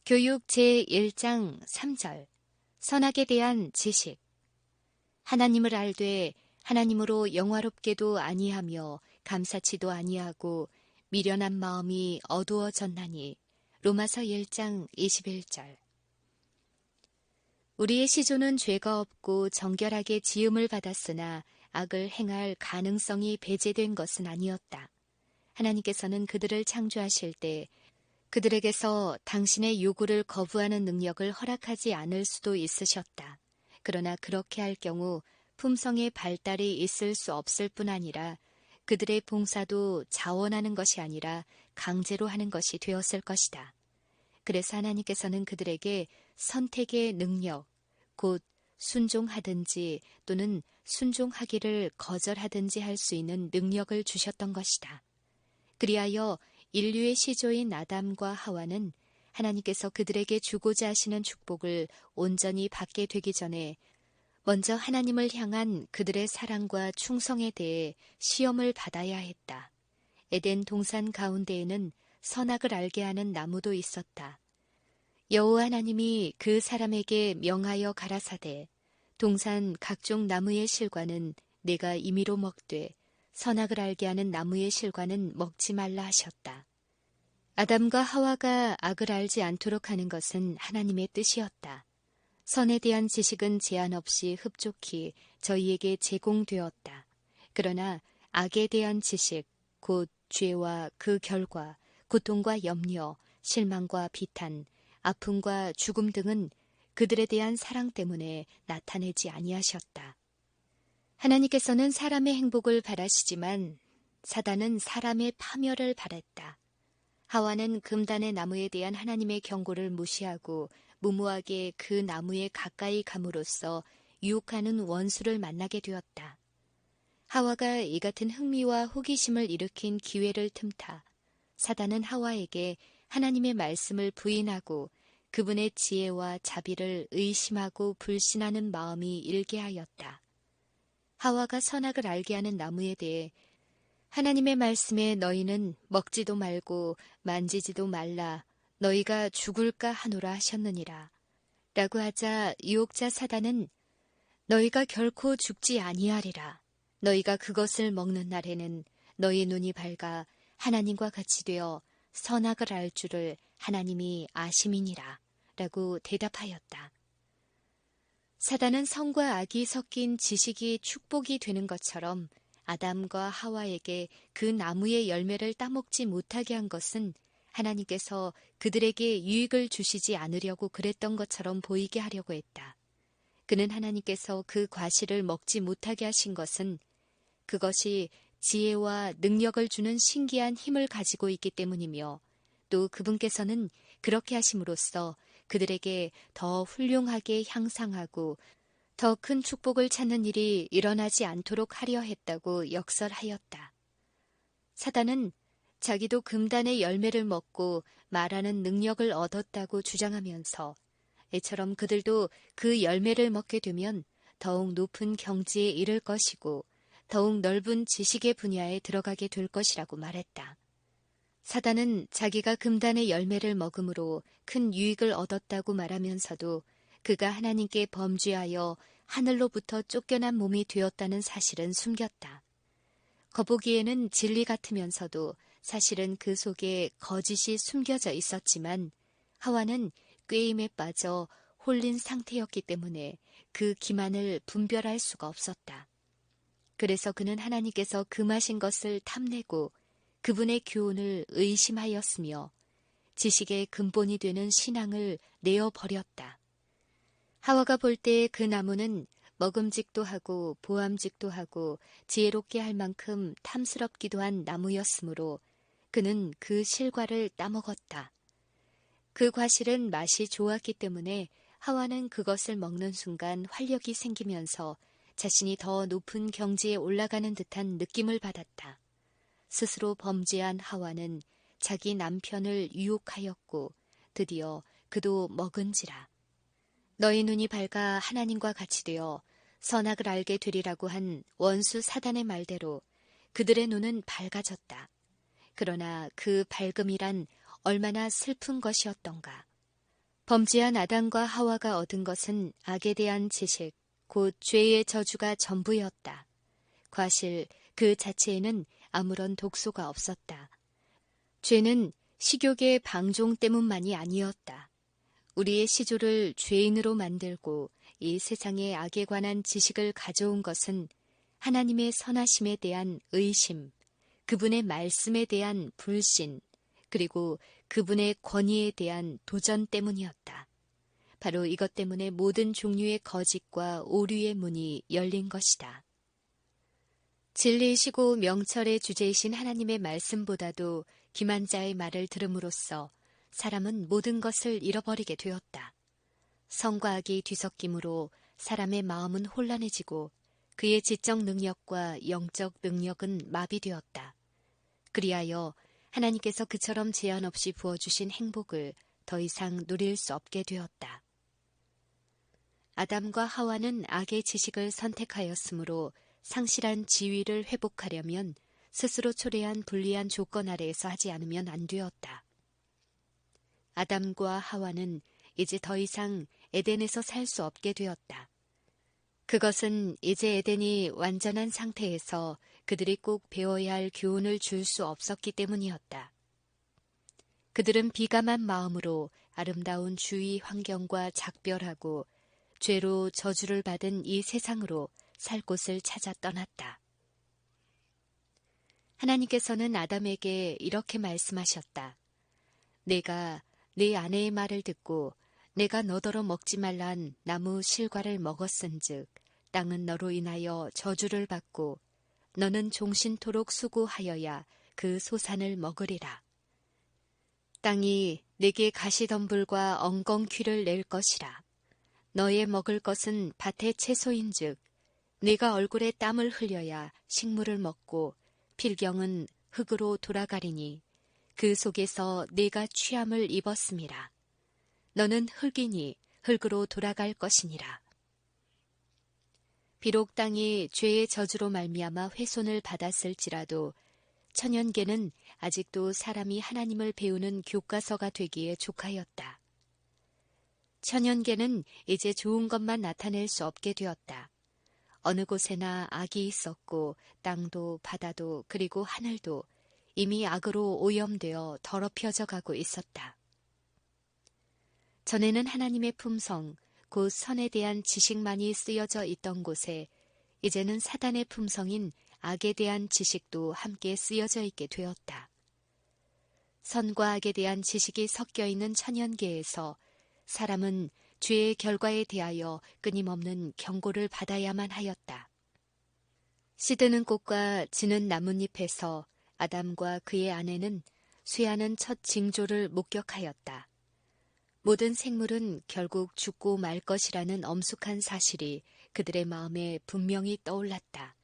교육 제1장 3절 선악에 대한 지식. 하나님을 알되 하나님으로 영화롭게도 아니하며 감사치도 아니하고 미련한 마음이 어두워졌나니. 로마서 1장 21절. 우리의 시조는 죄가 없고 정결하게 지음을 받았으나 악을 행할 가능성이 배제된 것은 아니었다. 하나님께서는 그들을 창조하실 때 그들에게서 당신의 요구를 거부하는 능력을 허락하지 않을 수도 있으셨다. 그러나 그렇게 할 경우 품성의 발달이 있을 수 없을 뿐 아니라 그들의 봉사도 자원하는 것이 아니라 강제로 하는 것이 되었을 것이다. 그래서 하나님께서는 그들에게 선택의 능력, 곧 순종하든지 또는 순종하기를 거절하든지 할 수 있는 능력을 주셨던 것이다. 그리하여 인류의 시조인 아담과 하와는 하나님께서 그들에게 주고자 하시는 축복을 온전히 받게 되기 전에 먼저 하나님을 향한 그들의 사랑과 충성에 대해 시험을 받아야 했다. 에덴 동산 가운데에는 선악을 알게 하는 나무도 있었다. 여호와 하나님이 그 사람에게 명하여 가라사대 동산 각종 나무의 실과는 내가 임의로 먹되 선악을 알게 하는 나무의 실과는 먹지 말라 하셨다. 아담과 하와가 악을 알지 않도록 하는 것은 하나님의 뜻이었다. 선에 대한 지식은 제한 없이 흡족히 저희에게 제공되었다. 그러나 악에 대한 지식, 곧 죄와 그 결과, 고통과 염려, 실망과 비탄, 아픔과 죽음 등은 그들에 대한 사랑 때문에 나타내지 아니하셨다. 하나님께서는 사람의 행복을 바라시지만 사단은 사람의 파멸을 바랬다. 하와는 금단의 나무에 대한 하나님의 경고를 무시하고 무모하게 그 나무에 가까이 감으로써 유혹하는 원수를 만나게 되었다. 하와가 이 같은 흥미와 호기심을 일으킨 기회를 틈타 사단은 하와에게 하나님의 말씀을 부인하고 그분의 지혜와 자비를 의심하고 불신하는 마음이 일게 하였다. 하와가 선악을 알게 하는 나무에 대해 하나님의 말씀에 너희는 먹지도 말고 만지지도 말라 너희가 죽을까 하노라 하셨느니라 라고 하자 유혹자 사단은 너희가 결코 죽지 아니하리라. 너희가 그것을 먹는 날에는 너희 눈이 밝아 하나님과 같이 되어 선악을 알 줄을 하나님이 아심이니라 라고 대답하였다. 사단은 선과 악이 섞인 지식이 축복이 되는 것처럼 아담과 하와에게 그 나무의 열매를 따먹지 못하게 한 것은 하나님께서 그들에게 유익을 주시지 않으려고 그랬던 것처럼 보이게 하려고 했다. 그는 하나님께서 그 과실을 먹지 못하게 하신 것은 그것이 지혜와 능력을 주는 신기한 힘을 가지고 있기 때문이며 또 그분께서는 그렇게 하심으로써 그들에게 더 훌륭하게 향상하고 더 큰 축복을 찾는 일이 일어나지 않도록 하려 했다고 역설하였다. 사단은 자기도 금단의 열매를 먹고 말하는 능력을 얻었다고 주장하면서 이처럼 그들도 그 열매를 먹게 되면 더욱 높은 경지에 이를 것이고 더욱 넓은 지식의 분야에 들어가게 될 것이라고 말했다. 사단은 자기가 금단의 열매를 먹음으로 큰 유익을 얻었다고 말하면서도 그가 하나님께 범죄하여 하늘로부터 쫓겨난 몸이 되었다는 사실은 숨겼다. 겉보기에는 진리 같으면서도 사실은 그 속에 거짓이 숨겨져 있었지만 하와는 꾀임에 빠져 홀린 상태였기 때문에 그 기만을 분별할 수가 없었다. 그래서 그는 하나님께서 금하신 것을 탐내고 그분의 교훈을 의심하였으며 지식의 근본이 되는 신앙을 내어버렸다. 하와가 볼 때 그 나무는 먹음직도 하고 보암직도 하고 지혜롭게 할 만큼 탐스럽기도 한 나무였으므로 그는 그 실과를 따먹었다. 그 과실은 맛이 좋았기 때문에 하와는 그것을 먹는 순간 활력이 생기면서 자신이 더 높은 경지에 올라가는 듯한 느낌을 받았다. 스스로 범죄한 하와는 자기 남편을 유혹하였고 드디어 그도 먹은지라. 너희 눈이 밝아 하나님과 같이 되어 선악을 알게 되리라고 한 원수 사단의 말대로 그들의 눈은 밝아졌다. 그러나 그 밝음이란 얼마나 슬픈 것이었던가. 범죄한 아담과 하와가 얻은 것은 악에 대한 지식, 곧 죄의 저주가 전부였다. 과실 그 자체에는 아무런 독소가 없었다. 죄는 식욕의 방종 때문만이 아니었다. 우리의 시조를 죄인으로 만들고 이 세상의 악에 관한 지식을 가져온 것은 하나님의 선하심에 대한 의심, 그분의 말씀에 대한 불신, 그리고 그분의 권위에 대한 도전 때문이었다. 바로 이것 때문에 모든 종류의 거짓과 오류의 문이 열린 것이다. 진리이시고 명철의 주제이신 하나님의 말씀보다도 기만자의 말을 들음으로써 사람은 모든 것을 잃어버리게 되었다. 성과 악이 뒤섞임으로 사람의 마음은 혼란해지고 그의 지적 능력과 영적 능력은 마비되었다. 그리하여 하나님께서 그처럼 제한 없이 부어주신 행복을 더 이상 누릴 수 없게 되었다. 아담과 하와는 악의 지식을 선택하였으므로 상실한 지위를 회복하려면 스스로 초래한 불리한 조건 아래에서 하지 않으면 안 되었다. 아담과 하와는 이제 더 이상 에덴에서 살 수 없게 되었다. 그것은 이제 에덴이 완전한 상태에서 그들이 꼭 배워야 할 교훈을 줄 수 없었기 때문이었다. 그들은 비감한 마음으로 아름다운 주위 환경과 작별하고 죄로 저주를 받은 이 세상으로 살 곳을 찾아 떠났다. 하나님께서는 아담에게 이렇게 말씀하셨다. 내가 네 아내의 말을 듣고 내가 너더러 먹지 말란 나무 실과를 먹었은즉 땅은 너로 인하여 저주를 받고 너는 종신토록 수고하여야 그 소산을 먹으리라. 땅이 내게 가시덤불과 엉겅퀴를 낼 것이라. 너의 먹을 것은 밭의 채소인즉 네가 얼굴에 땀을 흘려야 식물을 먹고 필경은 흙으로 돌아가리니 그 속에서 네가 취함을 입었음이라. 너는 흙이니 흙으로 돌아갈 것이니라. 비록 땅이 죄의 저주로 말미암아 훼손을 받았을지라도 천연계는 아직도 사람이 하나님을 배우는 교과서가 되기에 족하였다. 천연계는 이제 좋은 것만 나타낼 수 없게 되었다. 어느 곳에나 악이 있었고 땅도 바다도 그리고 하늘도 이미 악으로 오염되어 더럽혀져 가고 있었다. 전에는 하나님의 품성, 곧 선에 대한 지식만이 쓰여져 있던 곳에 이제는 사단의 품성인 악에 대한 지식도 함께 쓰여져 있게 되었다. 선과 악에 대한 지식이 섞여 있는 천연계에서 사람은 죄의 결과에 대하여 끊임없는 경고를 받아야만 하였다. 시드는 꽃과 지는 나뭇잎에서 아담과 그의 아내는 쇠하는 첫 징조를 목격하였다. 모든 생물은 결국 죽고 말 것이라는 엄숙한 사실이 그들의 마음에 분명히 떠올랐다.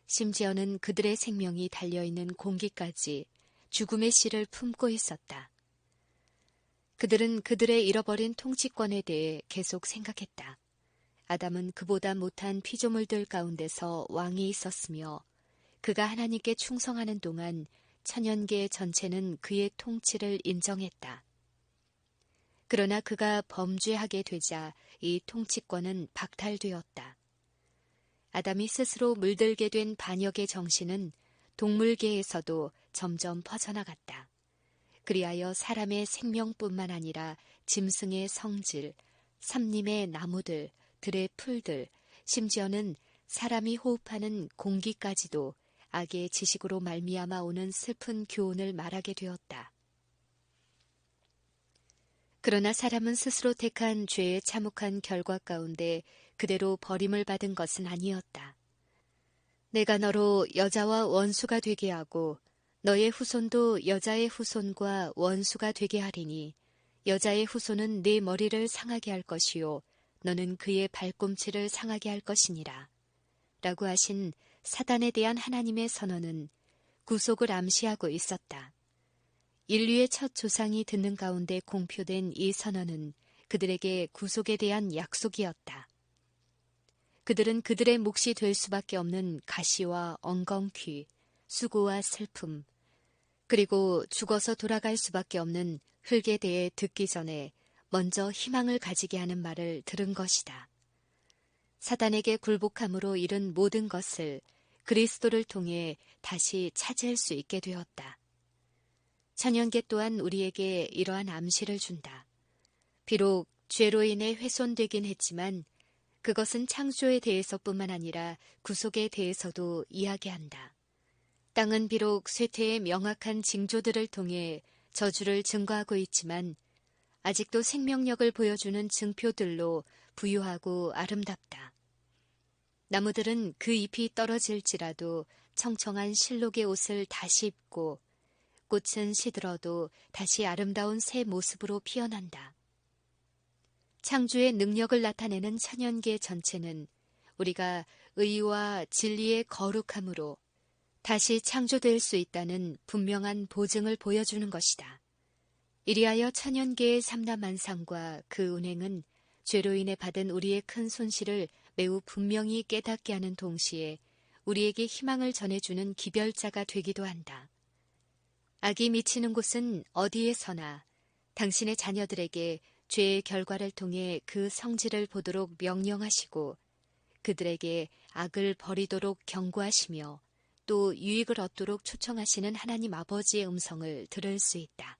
심지어는 그들의 생명이 달려있는 공기까지 죽음의 씨를 품고 있었다. 그들은 그들의 잃어버린 통치권에 대해 계속 생각했다. 아담은 그보다 못한 피조물들 가운데서 왕이 있었으며 그가 하나님께 충성하는 동안 천연계 전체는 그의 통치를 인정했다. 그러나 그가 범죄하게 되자 이 통치권은 박탈되었다. 아담이 스스로 물들게 된 반역의 정신은 동물계에서도 점점 퍼져나갔다. 그리하여 사람의 생명뿐만 아니라 짐승의 성질, 삼림의 나무들, 들의 풀들, 심지어는 사람이 호흡하는 공기까지도 악의 지식으로 말미암아 오는 슬픈 교훈을 말하게 되었다. 그러나 사람은 스스로 택한 죄의 참혹한 결과 가운데 그대로 버림을 받은 것은 아니었다. 내가 너로 여자와 원수가 되게 하고 너의 후손도 여자의 후손과 원수가 되게 하리니 여자의 후손은 네 머리를 상하게 할 것이요 너는 그의 발꿈치를 상하게 할 것이니라. 라고 하신 사단에 대한 하나님의 선언은 구속을 암시하고 있었다. 인류의 첫 조상이 듣는 가운데 공표된 이 선언은 그들에게 구속에 대한 약속이었다. 그들은 그들의 몫이 될 수밖에 없는 가시와 엉겅퀴, 수고와 슬픔, 그리고 죽어서 돌아갈 수밖에 없는 흙에 대해 듣기 전에 먼저 희망을 가지게 하는 말을 들은 것이다. 사단에게 굴복함으로 잃은 모든 것을 그리스도를 통해 다시 찾을 수 있게 되었다. 천연계 또한 우리에게 이러한 암시를 준다. 비록 죄로 인해 훼손되긴 했지만 그것은 창조에 대해서뿐만 아니라 구속에 대해서도 이야기한다. 땅은 비록 쇠퇴의 명확한 징조들을 통해 저주를 증거하고 있지만 아직도 생명력을 보여주는 증표들로 부유하고 아름답다. 나무들은 그 잎이 떨어질지라도 청청한 실록의 옷을 다시 입고 꽃은 시들어도 다시 아름다운 새 모습으로 피어난다. 창조의 능력을 나타내는 천연계 전체는 우리가 의와 진리의 거룩함으로 다시 창조될 수 있다는 분명한 보증을 보여주는 것이다. 이리하여 천연계의 삼라만상과 그 은행은 죄로 인해 받은 우리의 큰 손실을 매우 분명히 깨닫게 하는 동시에 우리에게 희망을 전해주는 기별자가 되기도 한다. 악이 미치는 곳은 어디에서나 당신의 자녀들에게 죄의 결과를 통해 그 성질을 보도록 명령하시고 그들에게 악을 버리도록 경고하시며 또 유익을 얻도록 초청하시는 하나님 아버지의 음성을 들을 수 있다.